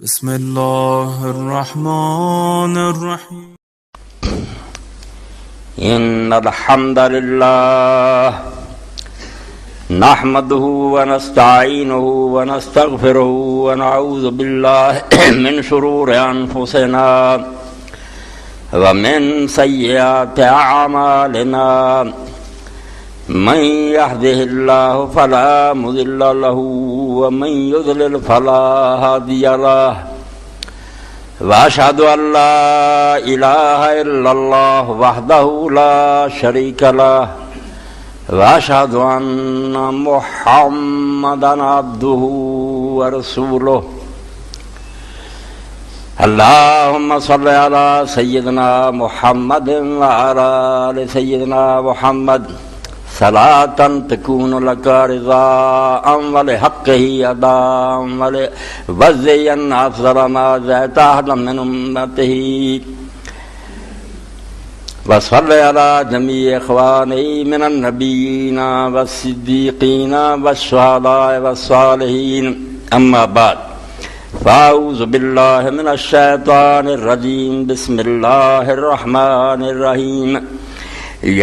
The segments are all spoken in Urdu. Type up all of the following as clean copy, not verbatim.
بسم الله الرحمن الرحيم. إن الحمد لله نحمده ونستعينه ونستغفره ونعوذ بالله من شرور أنفسنا ومن سيئات أعمالنا من يهده الله فلا مضل له ومن يضلل فلا هادي له وأشهد أن لا إله إلا الله وحده لا شريك له وأشهد أن محمدا عبده ورسوله. اللهم صل على سيدنا محمد وعلى آل سيدنا محمد صلاة تكون لك رضاء ولحقه أداء وزين أفضل ما زيت أحدا من أمته وصل على جميع إخوانه من النبيين والصديقين والشهداء والصالحين. أما بعد فأعوذ بالله من الشيطان الرجيم. بسم الله الرحمن الرحيم.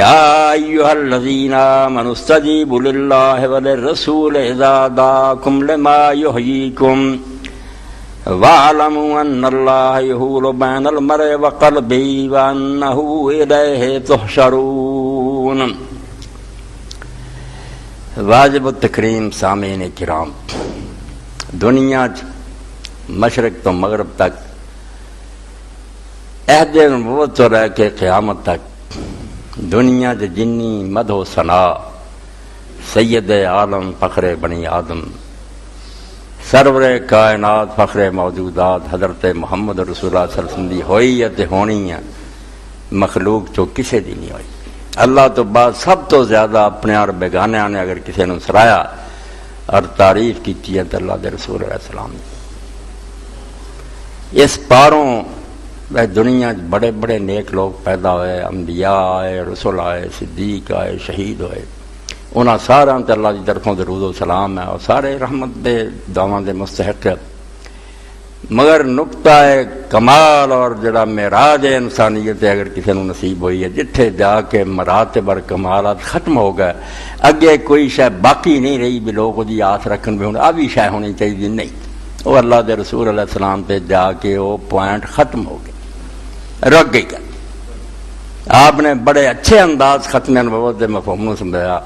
يا أيها الذين آمنوا استجيبوا لله وللرسول إذا دعاكم لما يحييكم واعلموا أن الله يحول بين المرء وقلبه وأنه إليه تحشرون. واجب التکریم سامعین کرام، دنیا مشرق تو مغرب تک عہد نبوت تو رہ کے قیامت تک دنیا جنی مدح و ثنا سید عالم فخر بنی آدم سرور کائنات فخر موجودات حضرت محمد رسول اللہ صلی اللہ علیہ وسلم دی ہوئی ہے ہونی ہے، مخلوق تو کسے دی نہیں ہوئی. اللہ تو بعد سب تو زیادہ اپنے اور بیگانے نے اگر کسی نے سرایا اور تعریف کی ہے تو اللہ دے رسول علیہ السلام نے. اس پاروں دنیا بڑے بڑے نیک لوگ پیدا ہوئے، انبیاء آئے، رسول آئے، صدیق آئے، شہید ہوئے، انہاں سارا تے اللہ کی طرفوں درود و سلام ہے اور سارے رحمت دے دعواں دے مستحق. مگر نقطہ کمال اور جڑا معراج انسانیت اگر کسی نے نصیب ہوئی ہے، جتھے جا کے مراتب اور کمالات ختم ہو گئے، اگے کوئی شے باقی نہیں رہی بھی لوگ دی آس رکھن بھی ہوں اب بھی شے ہونی چاہیے، نہیں. وہ اللہ دے رسول علیہ السلام پہ جا کے وہ پوائنٹ ختم ہو گئے، رک گئی. آپ نے بڑے اچھے انداز ختم نبوت کے مفہوم کو سمجھایا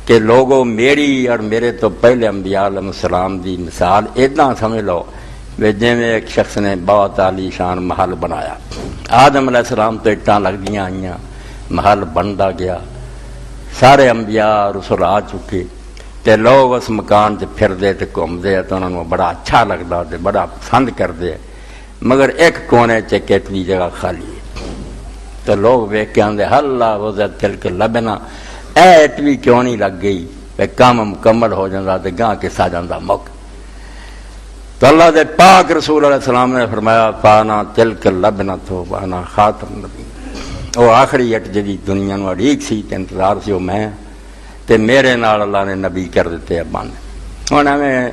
کہ لوگوں میری اور میرے تو پہلے انبیاء علیہ السلام دی مثال اتنا سمجھ لو جی میں ایک شخص نے بہت عالی شان محل بنایا. آدم علیہ السلام تو اٹاں لگدیاں آئیاں، محل بنتا گیا، سارے انبیاء رسول آ چکے تے لوگ اس مکان سے پھردے تے گھومدے تو انہوں بڑا اچھا لگتا تے بڑا پسند کرتے، مگر ایک کونے چیتوی جگہ خالی ہے. تو لوگ ویک کے آدھے ہلا وزت تل کے لبنا ایٹوی کیوں نہیں لگ گئی، کام مکمل ہو جاتا تو گاہ کسا جاتا موقع. تو اللہ دے پاک رسول علیہ السلام نے فرمایا پانا تل کے لبنا تو پانا خاتم نبی. وہ آخری اٹ جی دنیا نو اڑیک سی تے انتظار سی وہ میں تے میرے نال اللہ نے نبی کر دیتے بند. ہوں میں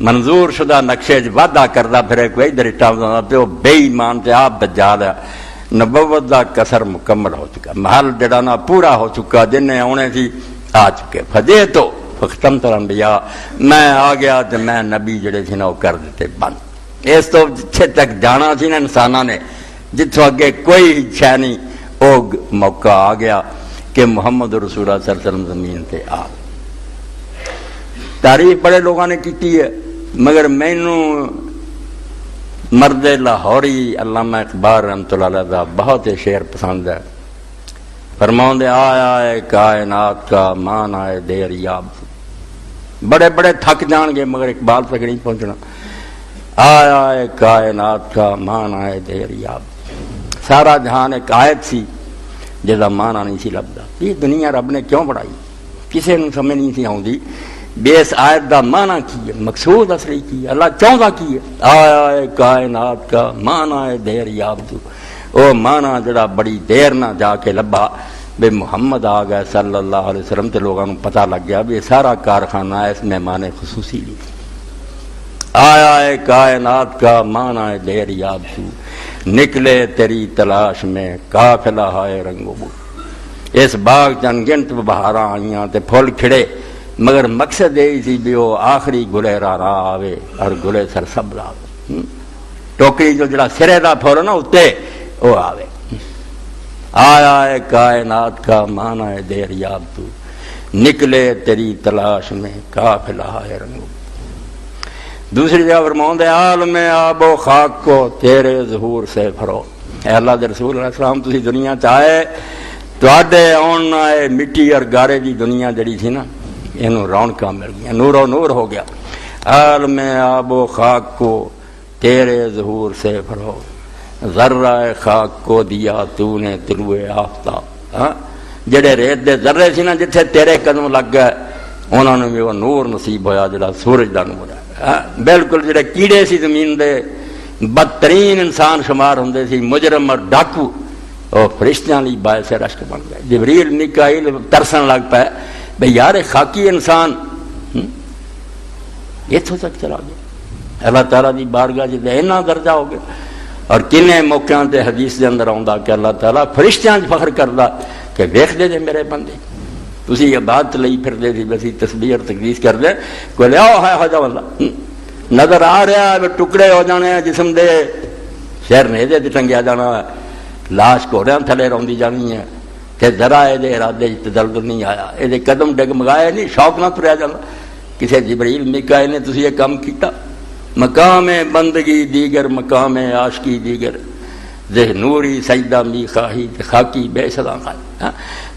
منظور شدہ نقشے وعدہ کرتا پھر کوئی ادھر اٹھا پیو بے ایمان تے آپ دجال ہے. نبوت دا کسر مکمل ہو چکا، محل جڑا نا پورا ہو چکا، جن نے آنے سی آ چکے. فجے تو ختم تر انبیاء میں آ گیا تے میں نبی جڑے سی نا وہ کر دیتے بند. اس تو جتھے تک جانا سی نا انساناں نے جتوں اگے کوئی شے نہیں، وہ موقع آ گیا کہ محمد رسول اللہ صلی اللہ علیہ وسلم زمین تے آ. تعریف بڑے لوگوں نے کی ہے، مگر مینوں مرد لاہوری علامہ اقبال رحمۃ اللہ علیہ کا بہت شعر پسند ہے. فرماؤں دے آیا ہے کائنات کا مان آئے دیر یاب. بڑے بڑے تھک جان گے مگر اقبال تک نہیں پہنچنا. آیا ہے کائنات کا مان آئے دیر یاب. سارا جہان ایک آیت سی جہاں مانا نہیں سی لبدا. یہ دنیا رب نے کیوں بڑھائی کسی نے سمجھ نہیں سی آؤں بے اس آیت دا مانا کی ہے، مقصود اصلی کی ہے، اللہ چاہتا کی ہے. آیا ہے کائنات کا مانا ہے دیر یاب تو، وہ مانا جڑا بڑی دیر نہ جا کے لبا بے محمد آ گئے صلی اللہ علیہ وسلم تے لوگوں کو پتہ لگ گیا بھی سارا کارخانہ اس مہمان خصوصی لی. آیا ہے کائنات کا مانا ہے دیر یاب تو، نکلے تیری تلاش میں قافلہ ہائے رنگ و بو۔ اس باغ چن گنت بہاراں آئیاں تے پھول کھڑے، مگر مقصد یہی سی بھی وہ آخری گلے را آوے اور گلے سر سب لاوے۔ ٹوکری جو جڑا سرے دا پھول نا اتے وہ آوے۔ آیا ہے کائنات کا مانا ہے دیر یاب تو، نکلے تیری تلاش میں قافلہ ہائے رنگ و بو۔ دوسری جگہ فرماؤں دے عالم آب و خاک کو تیرے ظہور سے بھرو۔ اے اللہ دے رسول علیہ السلام تسی دنیا چاہے تو آڈے آن آئے مٹی اور گارے دی دنیا جڑی تھی نا انہوں رونقاں مل گیا، نور و نور ہو گیا۔ عالم آب و خاک کو تیرے ظہور سے بھرو، ذرہ خاک کو دیا تو نے طلوع آفتاب۔ جڑے ریت دے ذرے سی نا جتھے تیرے قدم لگ گئے انہوں نے بھی وہ نور نصیب ہویا جڑا سورج دا نور ہے۔ بالکل جڑے کیڑے سی زمین دے بدترین انسان شمار ہوندے سی، مجرم اور ڈاکو، اور فرشتیاں لی باعث رشک بن گئے۔ جبریل میکائیل ترسن لگ پائے بھئی یار خاکی انسان اتھوں تک چلا گیا۔ اللہ تعالیٰ دی بارگاہ جدے اینا درجہ ہو گیا، اور کنے موقعوں تے حدیث دے اندر آؤں کہ اللہ تعالیٰ فرشتیاں فخر کردہ کہ ویکھ دے میرے بندے، تسی عبادت لئی پھر دے سی بسی تسبیح اور تقدیس کر دے، کوئی لے آؤ ہے خدا واللہ نظر آ رہا ہے ٹکڑے ہو جانے ہیں جسم دے، شہر نیزے تے ٹنگیا جانا ہے، لاش گھوڑیاں تھلے روندی جانی ہے، کہ ذرا یہ دے ارادے تدلدل نہیں آیا، یہ قدم ڈگمگائے نہیں، شوق نہ تریا جانا۔ کسی جبریل میکائیل نے تسی یہ کام کیتا، مقام بندگی دیگر مقام عاشقی دیگر، ذہ نوری سجدہ می خواہی خاکی بے صدا خواہی۔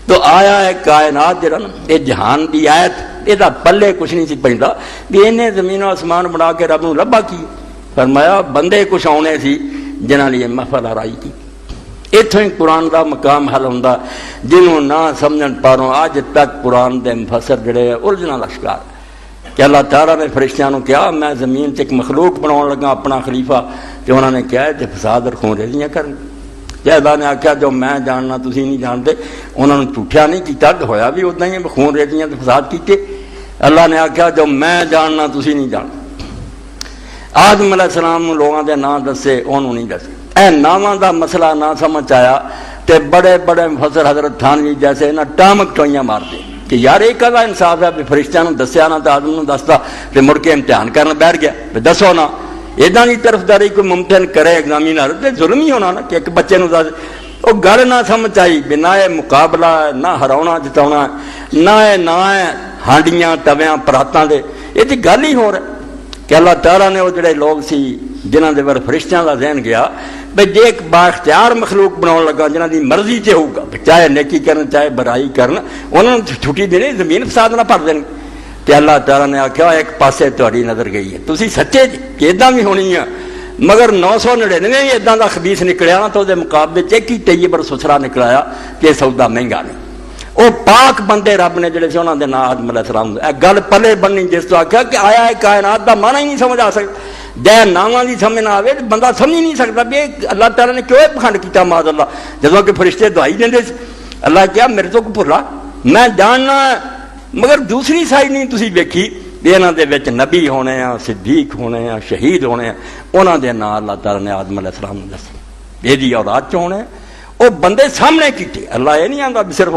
تو آیا ہے کائنات جڑا نا یہ جہان دی آیت یہ پلے کچھ نہیں سی پہنتا بھی انہیں زمین و آسمان بنا کے رب نو لبا کی، فرمایا بندے کچھ آنے سی جنہاں لیے محفل آرائی کی۔ اتوں ہی قرآن دا مقام حل ہوندا، جنہوں نہ سمجھن پاروں آج تک قرآن دے مفسر جڑے الجھنا دا شکار کہ اللہ تعالیٰ نے فرشتیاں نو کہا میں زمین تے ایک مخلوق بناؤن لگا اپنا خلیفہ، کہ انہوں نے کہا ہے فساد اور خون ریزیاں کریں۔ اللہ نے آخیا جو میں جاننا تسی نہیں جانتے، انہوں نے جھوٹیا نہیں کیتا، ہویا بھی ادھا ہی خون ریزیاں تے فساد کیتے۔ اللہ نے آخیا جو میں جاننا تسی نہیں جانتے۔ آدم علیہ السلام لوگوں دے نام دسے، انہوں نہیں دسے۔ اے ناماں دا مسئلہ نہ سمجھ آیا تے بڑے بڑے مفسر حضرت تھانوی جیسے نہ ٹامک ٹوئیاں مار دے کہ یار ایک کا انصاف ہے، فرشتیاں نو دسیا نہ تے آدم نو دستا تے مڑ کے امتحان کرنا بیٹھ گیا، دسو نا ادھا دی طرفداری کوئی ممکن کرے ایگزامینر تے ظلم ہی ہونا نا کہ ایک بچے نو دس۔ وہ گل نہ سمجھ آئی بھی نہ مقابلہ نہ ہراؤنا جتاؤنا، نہ ہانڈیاں تویاں پراتاں دے، یہ تے گل ہی ہو رہا کہ اللہ تعالیٰ نے وہ جڑے لوگ سی جنہاں دے پر فرشتیاں دا ذہن گیا بھئی جے ایک با اختیار مخلوق بناؤن لگا جنہاں دی مرضی تے ہوگا، چاہے نیکی کرن چاہے برائی کرن، انہوں نے چھٹی دینے زمین فساد نہ پڑ دیں۔ کہ اللہ تعالیٰ نے آخیا ایک پاسے تہاڈی نظر گئی ہے، تسی سچے جی کہ ادھا بھی ہونی ہے، مگر 999 ہی ادھا دا خبیث نکلیا نا تو دے مقابلے ایک ہی طیب اور سسرا نکلایا کہ سودا مہنگا نہیں۔ وہ پاک بندے رب نے جڑے سے انہوں نے نام آدم علیہ السلام اے گل پلے بننی جس تو آخیا کہ آیا ہے کائنات دا معنی ہی نہیں سمجھ آ سکتا، جے ناماں دی سمجھ نہ آوے بندہ سمجھ نہیں سکتا بھی اللہ تعالیٰ نے کیوں پکھنڈ کیتا معاذ اللہ، جدوں کہ فرشتے دعائی دیندے سی۔ اللہ کیا میرے تو کو بھلا میں جاننا ہے، مگر دوسری سائڈ نہیں تسی ویکھی بھی انہاں دے وچ نبی ہونے ہیں، صدیق ہونے ہیں، شہید ہونے ہیں، انہاں دے نام اللہ تعالیٰ نے آدم علیہ السلام نے دسے، یہ دی اولاد چ ہونے وہ بندے سامنے کیتے۔ اللہ یہ نہیں آندا صرف